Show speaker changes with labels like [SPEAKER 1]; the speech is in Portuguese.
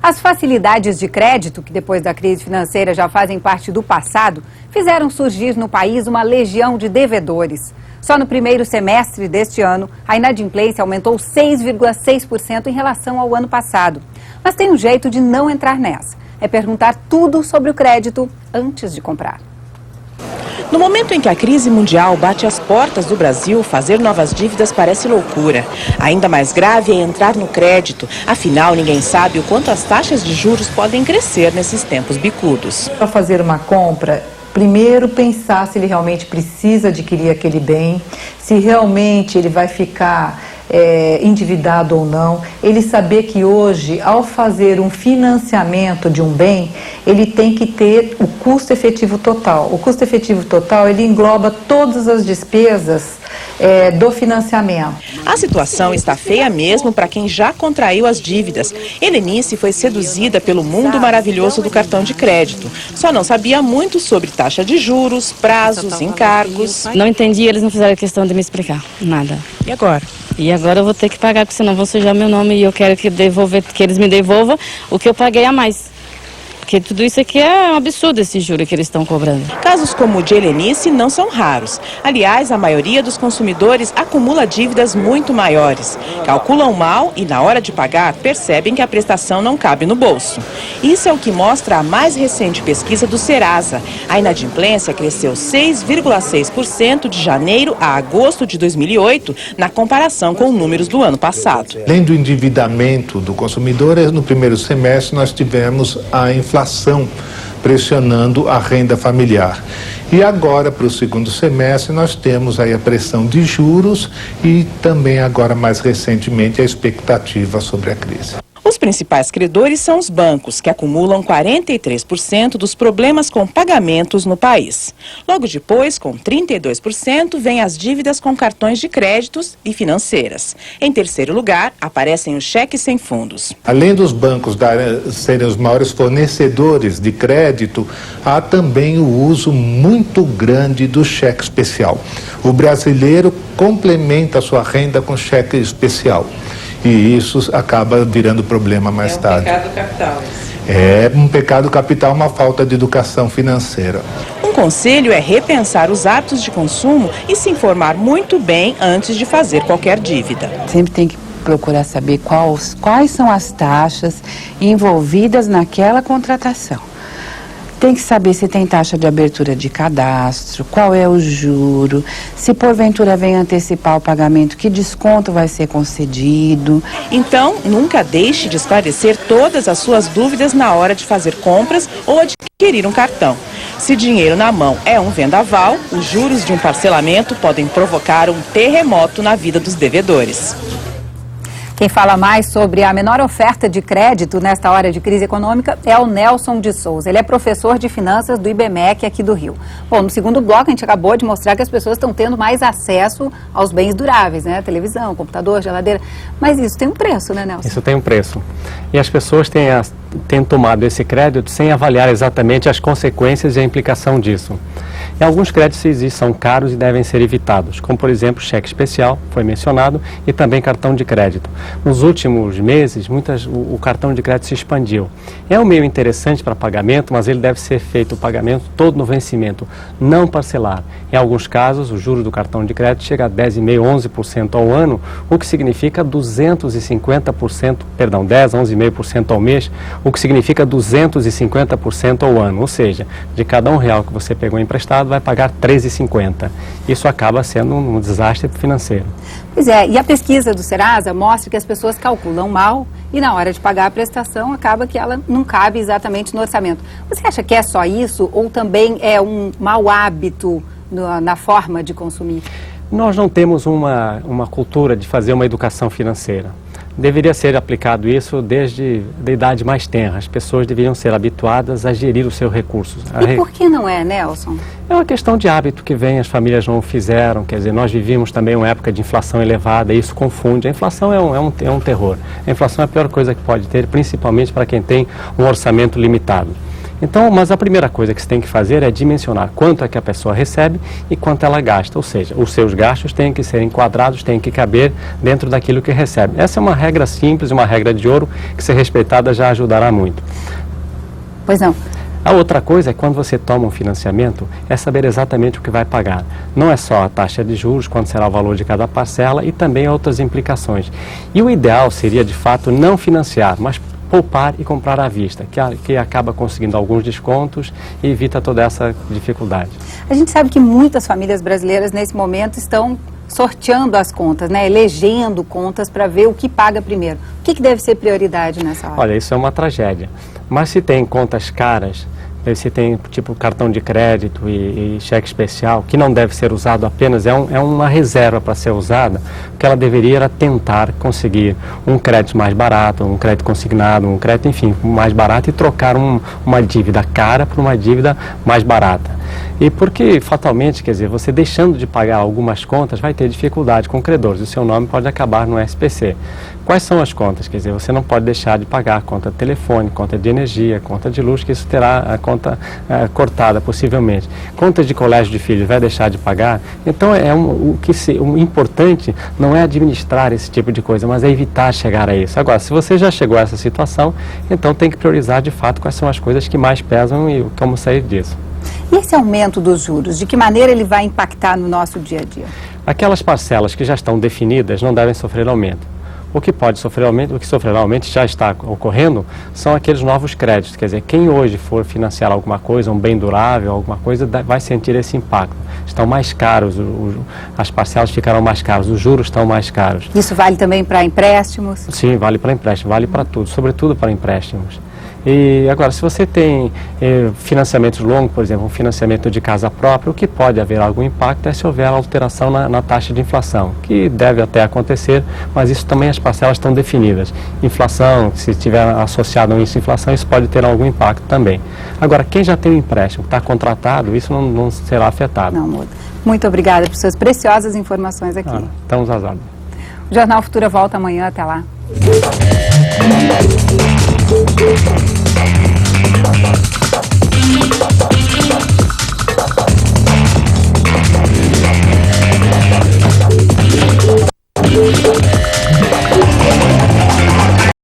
[SPEAKER 1] As facilidades de crédito, que depois da crise financeira já fazem parte do passado, fizeram surgir no país uma legião de devedores. Só no primeiro semestre deste ano, a inadimplência aumentou 6,6% em relação ao ano passado. Mas tem um jeito de não entrar nessa. É perguntar tudo sobre o crédito antes de comprar.
[SPEAKER 2] No momento em que a crise mundial bate às portas do Brasil, fazer novas dívidas parece loucura. Ainda mais grave é entrar no crédito. Afinal, ninguém sabe o quanto as taxas de juros podem crescer nesses tempos bicudos.
[SPEAKER 3] Para fazer uma compra, primeiro pensar se ele realmente precisa adquirir aquele bem, se realmente ele vai ficar endividado ou não. Ele saber que hoje, ao fazer um financiamento de um bem, ele tem que ter o custo efetivo total. O custo efetivo total, ele engloba todas as despesas do financiamento.
[SPEAKER 2] A situação está feia mesmo para quem já contraiu as dívidas. Helenice foi seduzida pelo mundo maravilhoso do cartão de crédito. Só não sabia muito sobre taxa de juros, prazos, encargos.
[SPEAKER 4] Não entendi, eles não fizeram questão de me explicar nada.
[SPEAKER 2] E agora?
[SPEAKER 4] E agora eu vou ter que pagar, porque senão vão sujar meu nome e eu quero que eles me devolvam o que eu paguei a mais. Porque tudo isso aqui é um absurdo, esse juro que eles estão cobrando.
[SPEAKER 2] Casos como o de Helenice não são raros. Aliás, a maioria dos consumidores acumula dívidas muito maiores. Calculam mal e, na hora de pagar, percebem que a prestação não cabe no bolso. Isso é o que mostra a mais recente pesquisa do Serasa. A inadimplência cresceu 6,6% de janeiro a agosto de 2008, na comparação com números do ano passado.
[SPEAKER 5] Além do endividamento do consumidor, no primeiro semestre nós tivemos a inflação pressionando a renda familiar. E agora, para o segundo semestre, nós temos aí a pressão de juros e também agora, mais recentemente, a expectativa sobre a crise.
[SPEAKER 2] Os principais credores são os bancos, que acumulam 43% dos problemas com pagamentos no país. Logo depois, com 32%, vêm as dívidas com cartões de créditos e financeiras. Em terceiro lugar, aparecem os cheques sem fundos.
[SPEAKER 5] Além dos bancos serem os maiores fornecedores de crédito, há também o uso muito grande do cheque especial. O brasileiro complementa a sua renda com cheque especial. E isso acaba virando problema mais tarde.
[SPEAKER 2] É um pecado capital.
[SPEAKER 5] É um pecado capital, uma falta de educação financeira.
[SPEAKER 2] Um conselho é repensar os hábitos de consumo e se informar muito bem antes de fazer qualquer dívida.
[SPEAKER 6] Sempre tem que procurar saber quais são as taxas envolvidas naquela contratação. Tem que saber se tem taxa de abertura de cadastro, qual é o juro, se porventura vem antecipar o pagamento, que desconto vai ser concedido.
[SPEAKER 2] Então, nunca deixe de esclarecer todas as suas dúvidas na hora de fazer compras ou adquirir um cartão. Se dinheiro na mão é um vendaval, os juros de um parcelamento podem provocar um terremoto na vida dos devedores.
[SPEAKER 1] Quem fala mais sobre a menor oferta de crédito nesta hora de crise econômica é o Nelson de Souza. Ele é professor de finanças do IBMEC aqui do Rio. Bom, no segundo bloco a gente acabou de mostrar que as pessoas estão tendo mais acesso aos bens duráveis, né? Televisão, computador, geladeira. Mas isso tem um preço, né, Nelson?
[SPEAKER 7] Isso tem um preço. E as pessoas têm tomado esse crédito sem avaliar exatamente as consequências e a implicação disso. E alguns créditos são caros e devem ser evitados, como por exemplo cheque especial, foi mencionado, e também cartão de crédito. Nos últimos meses, o cartão de crédito se expandiu. É um meio interessante para pagamento, mas ele deve ser feito o pagamento todo no vencimento, não parcelar. Em alguns casos, o juro do cartão de crédito chega a 10,5%, 11% ao ano, o que significa 250%, 10, 11,5% ao mês, o que significa 250% ao ano. Ou seja, de cada R$1 que você pegou emprestado, vai pagar R$13,50. Isso acaba sendo um desastre financeiro.
[SPEAKER 1] Pois é, e a pesquisa do Serasa mostra que as pessoas calculam mal e na hora de pagar a prestação acaba que ela não cabe exatamente no orçamento. Você acha que é só isso ou também é um mau hábito na forma de consumir?
[SPEAKER 7] Nós não temos uma cultura de fazer uma educação financeira. Deveria ser aplicado isso desde a idade mais tenra. As pessoas deveriam ser habituadas a gerir os seus recursos.
[SPEAKER 1] E por que não é, Nelson?
[SPEAKER 7] É uma questão de hábito que vem, as famílias não fizeram. Quer dizer, nós vivíamos também uma época de inflação elevada e isso confunde. A inflação é um terror. A inflação é a pior coisa que pode ter, principalmente para quem tem um orçamento limitado. Então, mas a primeira coisa que você tem que fazer é dimensionar quanto é que a pessoa recebe e quanto ela gasta, ou seja, os seus gastos têm que ser enquadrados, têm que caber dentro daquilo que recebe. Essa é uma regra simples, uma regra de ouro, que se respeitada já ajudará muito.
[SPEAKER 1] Pois não.
[SPEAKER 7] A outra coisa é quando você toma um financiamento, é saber exatamente o que vai pagar. Não é só a taxa de juros, quanto será o valor de cada parcela e também outras implicações. E o ideal seria, de fato, não financiar, mas poupar e comprar à vista, que acaba conseguindo alguns descontos e evita toda essa dificuldade.
[SPEAKER 1] A gente sabe que muitas famílias brasileiras, nesse momento, estão sorteando as contas, né? Elegendo contas para ver o que paga primeiro. O que deve ser prioridade nessa hora?
[SPEAKER 7] Olha, isso é uma tragédia. Mas se tem contas caras, se tem tipo cartão de crédito e cheque especial, que não deve ser usado apenas, é uma reserva para ser usada, o que ela deveria era tentar conseguir um crédito mais barato, um crédito consignado, um crédito, enfim, mais barato e trocar uma dívida cara por uma dívida mais barata. E porque, fatalmente, quer dizer, você deixando de pagar algumas contas vai ter dificuldade com credores, o seu nome pode acabar no SPC. Quais são as contas? Quer dizer, você não pode deixar de pagar a conta de telefone, conta de energia, conta de luz, que isso terá a conta cortada, possivelmente. Contas de colégio de filhos, vai deixar de pagar? Então, o importante não é administrar esse tipo de coisa, mas é evitar chegar a isso. Agora, se você já chegou a essa situação, então tem que priorizar, de fato, quais são as coisas que mais pesam e como sair disso.
[SPEAKER 1] E esse aumento dos juros, de que maneira ele vai impactar no nosso dia a dia?
[SPEAKER 7] Aquelas parcelas que já estão definidas não devem sofrer aumento. O que pode sofrer aumento, o que sofrerá aumento já está ocorrendo, são aqueles novos créditos. Quer dizer, quem hoje for financiar alguma coisa, um bem durável, alguma coisa, vai sentir esse impacto. Estão mais caros, as parcelas ficarão mais caras, os juros estão mais caros.
[SPEAKER 1] Isso vale também para empréstimos?
[SPEAKER 7] Sim, vale para empréstimo, vale para tudo, sobretudo para empréstimos. E agora, se você tem financiamentos longos, por exemplo, um financiamento de casa própria, o que pode haver algum impacto é se houver alteração na taxa de inflação, que deve até acontecer, mas isso também as parcelas estão definidas. Inflação, se estiver associado a isso, inflação, isso pode ter algum impacto também. Agora, quem já tem um empréstimo, está contratado, isso não será afetado.
[SPEAKER 1] Não muda. Muito obrigada por suas preciosas informações aqui.
[SPEAKER 7] Estamos às ordens.
[SPEAKER 1] O Jornal Futura volta amanhã, até lá.